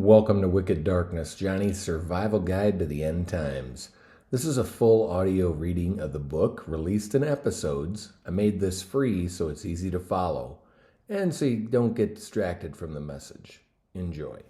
Welcome to Wicked Darkness, Johnny's survival guide to the end times. This is a full audio reading of the book released in episodes. I made this free so it's easy to follow and so you don't get distracted from the message. Enjoy.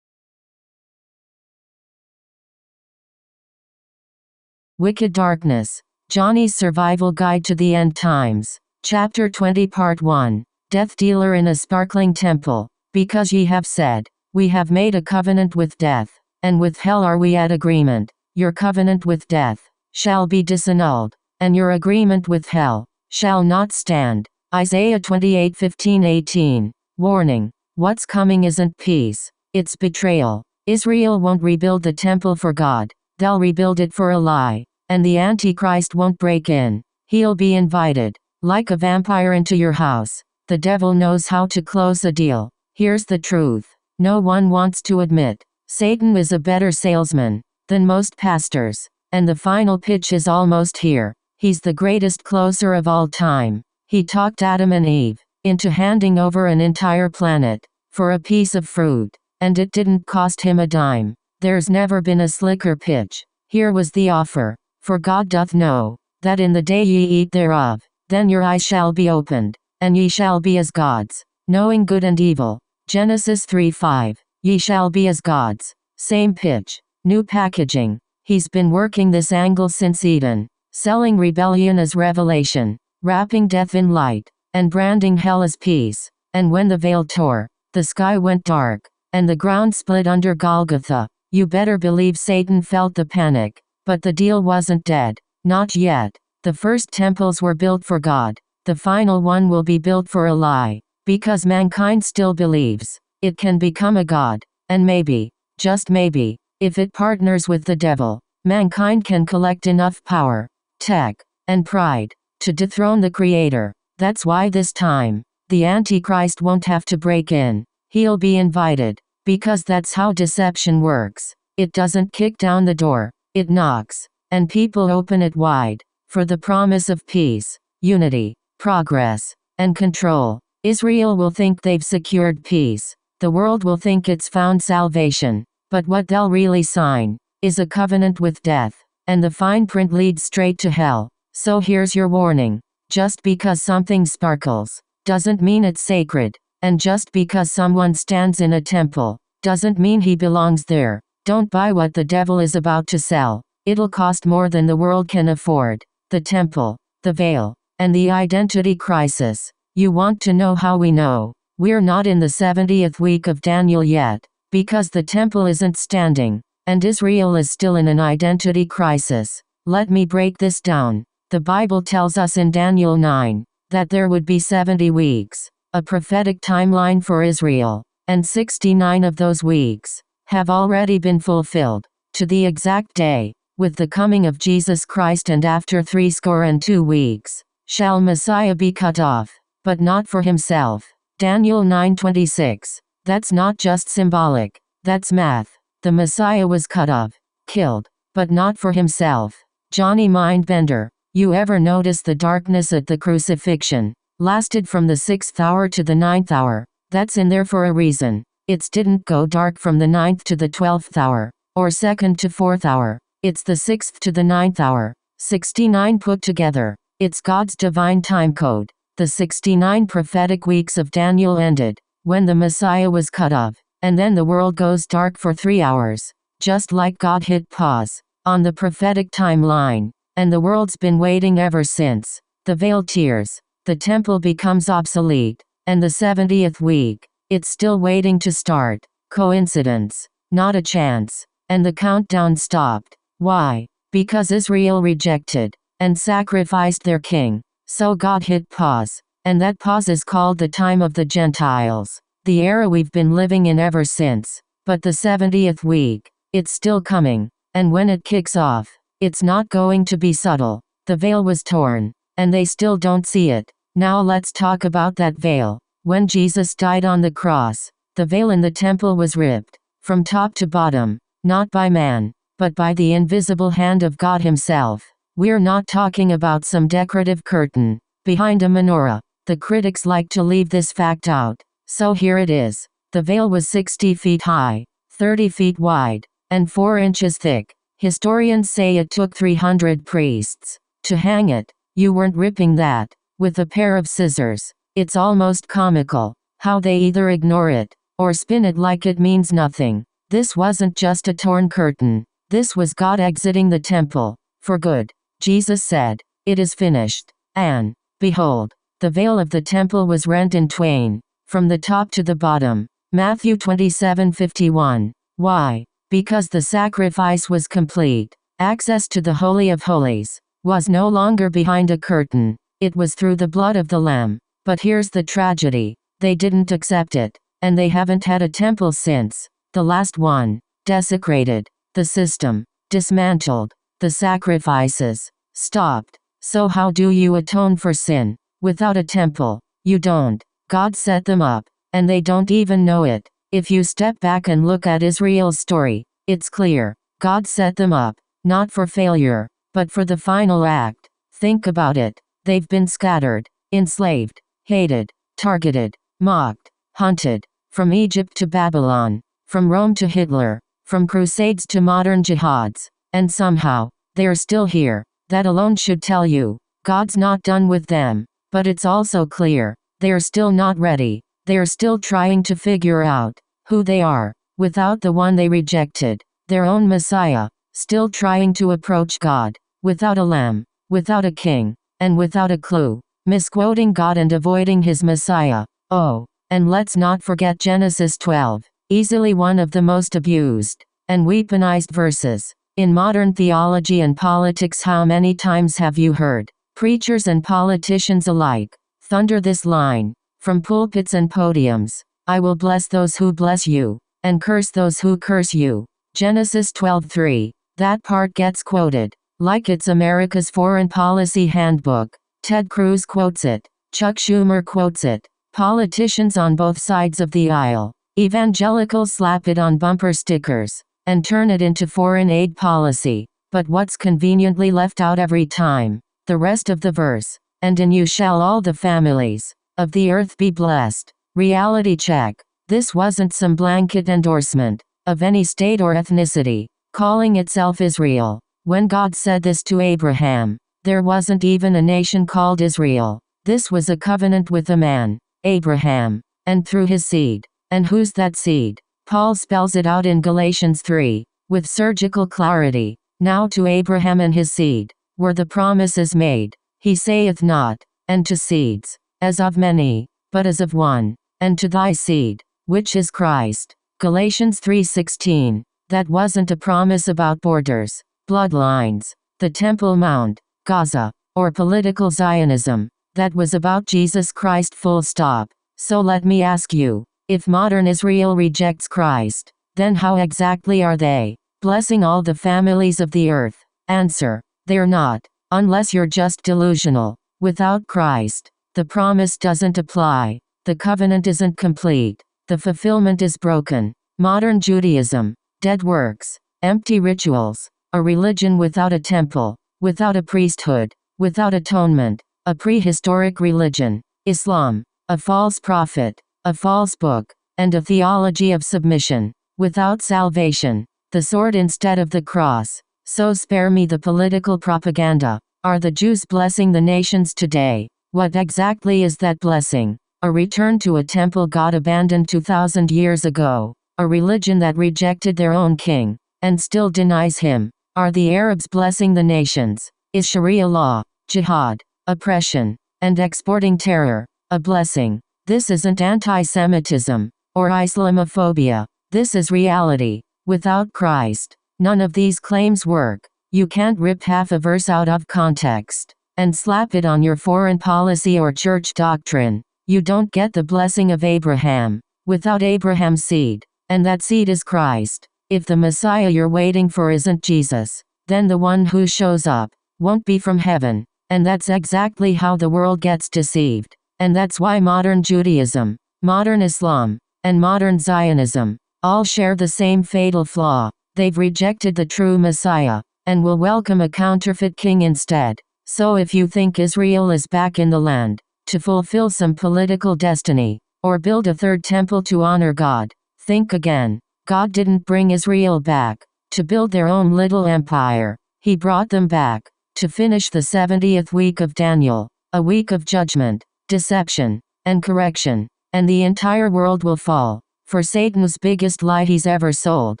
Wicked Darkness, Johnny's survival guide to the end times. Chapter 20 Part 1. Death dealer in a sparkling temple. Because ye have said, we have made a covenant with death, and with hell are we at agreement. Your covenant with death shall be disannulled, and your agreement with hell shall not stand. Isaiah 28:15-18. Warning. What's coming isn't peace, it's betrayal. Israel won't rebuild the temple for God, they'll rebuild it for a lie. And the Antichrist won't break in, he'll be invited, like a vampire into your house. The devil knows how to close a deal. Here's the truth. No one wants to admit. Satan is a better salesman than most pastors. And the final pitch is almost here. He's the greatest closer of all time. He talked Adam and Eve into handing over an entire planet for a piece of fruit. And it didn't cost him a dime. There's never been a slicker pitch. Here was the offer. For God doth know that in the day ye eat thereof, then your eyes shall be opened, and ye shall be as gods, knowing good and evil. Genesis 3:5. Ye shall be as gods. Same pitch, new packaging. He's been working this angle since Eden, selling rebellion as revelation, wrapping death in light, and branding hell as peace. And when the veil tore, the sky went dark, and the ground split under Golgotha. You better believe Satan felt the panic. But the deal wasn't dead. Not yet. The first temples were built for God. The final one will be built for a lie. Because mankind still believes it can become a god. And maybe, just maybe, if it partners with the devil, mankind can collect enough power, tech, and pride to dethrone the Creator. That's why this time, the Antichrist won't have to break in. He'll be invited. Because that's how deception works. It doesn't kick down the door. It knocks, and people open it wide, for the promise of peace, unity, progress, and control. Israel will think they've secured peace. The world will think it's found salvation. But what they'll really sign is a covenant with death, and the fine print leads straight to hell. So here's your warning. Just because something sparkles, doesn't mean it's sacred. And just because someone stands in a temple, doesn't mean he belongs there. Don't buy what the devil is about to sell. It'll cost more than the world can afford. The temple, the veil, and the identity crisis. You want to know how we know? We're not in the 70th week of Daniel yet, because the temple isn't standing, and Israel is still in an identity crisis. Let me break this down. The Bible tells us in Daniel 9, that there would be 70 weeks, a prophetic timeline for Israel, and 69 of those weeks have already been fulfilled, to the exact day, with the coming of Jesus Christ, and after 62 weeks, shall Messiah be cut off, but not for himself. Daniel 9:26. That's not just symbolic, that's math. The Messiah was cut off, killed, but not for himself. Johnny Mindbender, you ever notice the darkness at the crucifixion lasted from the 6th hour to the 9th hour? That's in there for a reason. It didn't go dark from the 9th to the 12th hour, or 2nd to 4th hour. It's the 6th to the 9th hour. 69 put together. It's God's divine time code. The 69 prophetic weeks of Daniel ended when the Messiah was cut off, and then the world goes dark for 3 hours. Just like God hit pause on the prophetic timeline, and the world's been waiting ever since. The veil tears, the temple becomes obsolete, and the 70th week, it's still waiting to start. Coincidence? Not a chance. And the countdown stopped. Why? Because Israel rejected and sacrificed their king. So God hit pause. And that pause is called the time of the Gentiles. The era we've been living in ever since. But the 70th week, it's still coming. And when it kicks off, it's not going to be subtle. The veil was torn, and they still don't see it. Now let's talk about that veil. When Jesus died on the cross, the veil in the temple was ripped, from top to bottom, not by man, but by the invisible hand of God himself. We're not talking about some decorative curtain behind a menorah. The critics like to leave this fact out. So here it is. The veil was 60 feet high, 30 feet wide, and 4 inches thick. Historians say it took 300 priests to hang it. You weren't ripping that with a pair of scissors. It's almost comical how they either ignore it or spin it like it means nothing. This wasn't just a torn curtain. This was God exiting the temple for good. Jesus said, "It is finished." And behold, the veil of the temple was rent in twain, from the top to the bottom. Matthew 27:51. Why? Because the sacrifice was complete. Access to the Holy of Holies was no longer behind a curtain. It was through the blood of the Lamb. But here's the tragedy. They didn't accept it, and they haven't had a temple since. The last one, desecrated. The system, dismantled. The sacrifices, stopped. So how do you atone for sin? Without a temple, you don't. God set them up, and they don't even know it. If you step back and look at Israel's story, it's clear. God set them up, not for failure, but for the final act. Think about it. They've been scattered, enslaved, hated, targeted, mocked, hunted, from Egypt to Babylon, from Rome to Hitler, from crusades to modern jihads, and somehow, they're still here. That alone should tell you, God's not done with them. But it's also clear, they're still not ready. They're still trying to figure out who they are, without the one they rejected, their own Messiah, still trying to approach God, without a lamb, without a king, and without a clue, misquoting God and avoiding his Messiah. Oh, and let's not forget Genesis 12, easily one of the most abused and weaponized verses in modern theology and politics. How many times have you heard preachers and politicians alike thunder this line from pulpits and podiums? "I will bless those who bless you, and curse those who curse you." Genesis 12:3. That part gets quoted like it's America's foreign policy handbook. Ted Cruz quotes it. Chuck Schumer quotes it. Politicians on both sides of the aisle, evangelicals, slap it on bumper stickers and turn it into foreign aid policy. But what's conveniently left out every time? The rest of the verse. "And in you shall all the families of the earth be blessed." Reality check. This wasn't some blanket endorsement of any state or ethnicity, calling itself Israel. When God said this to Abraham, there wasn't even a nation called Israel. This was a covenant with a man, Abraham, and through his seed. And who's that seed? Paul spells it out in Galatians 3, with surgical clarity. Now to Abraham and his seed were the promises made. He saith not, and to seeds, as of many, but as of one, and to thy seed, which is Christ. Galatians 3:16. That wasn't a promise about borders, bloodlines, the Temple Mount, Gaza, or political Zionism. That was about Jesus Christ, full stop. So let me ask you, if modern Israel rejects Christ, then how exactly are they blessing all the families of the earth? Answer: they're not, unless you're just delusional. Without Christ, the promise doesn't apply. The covenant isn't complete. The fulfillment is broken. Modern Judaism, dead works, empty rituals, a religion without a temple, without a priesthood, without atonement, a prehistoric religion. Islam, a false prophet, a false book, and a theology of submission, without salvation, the sword instead of the cross. So spare me the political propaganda. Are the Jews blessing the nations today? What exactly is that blessing? A return to a temple God abandoned 2,000 years ago, a religion that rejected their own king, and still denies him. Are the Arabs blessing the nations? Is Sharia law, jihad, oppression, and exporting terror a blessing? This isn't anti-Semitism or Islamophobia. This is reality. Without Christ, none of these claims work. You can't rip half a verse out of context and slap it on your foreign policy or church doctrine. You don't get the blessing of Abraham without Abraham's seed, and that seed is Christ. If the Messiah you're waiting for isn't Jesus, then the one who shows up won't be from heaven. And that's exactly how the world gets deceived. And that's why modern Judaism, modern Islam, and modern Zionism all share the same fatal flaw. They've rejected the true Messiah and will welcome a counterfeit king instead. So if you think Israel is back in the land to fulfill some political destiny, Or build a third temple to honor God. Think again. God didn't bring Israel back to build their own little empire. He brought them back to finish the 70th week of Daniel, a week of judgment, deception, and correction. And the entire world will fall for Satan's biggest lie he's ever sold.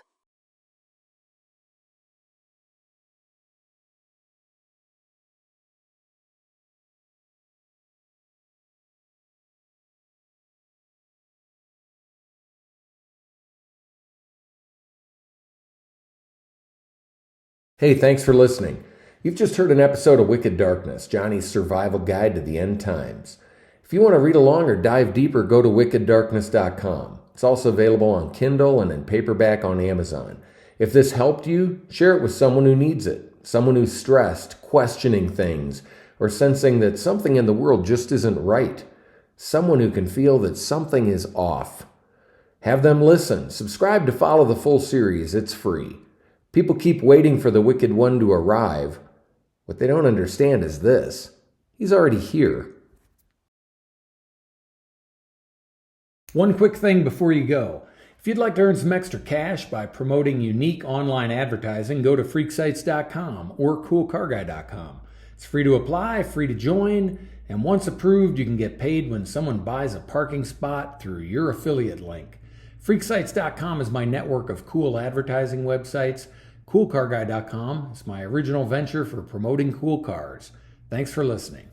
Hey, thanks for listening. You've just heard an episode of Wicked Darkness, Johnny's survival guide to the end times. If you want to read along or dive deeper, go to wickeddarkness.com. It's also available on Kindle and in paperback on Amazon. If this helped you, share it with someone who needs it, someone who's stressed, questioning things, or sensing that something in the world just isn't right, someone who can feel that something is off. Have them listen. Subscribe to follow the full series. It's free. People keep waiting for the wicked one to arrive. What they don't understand is this: he's already here. One quick thing before you go. If you'd like to earn some extra cash by promoting unique online advertising, go to freaksites.com or coolcarguy.com. It's free to apply, free to join, and once approved, you can get paid when someone buys a parking spot through your affiliate link. Freaksites.com is my network of cool advertising websites. Coolcarguy.com is my original venture for promoting cool cars. Thanks for listening.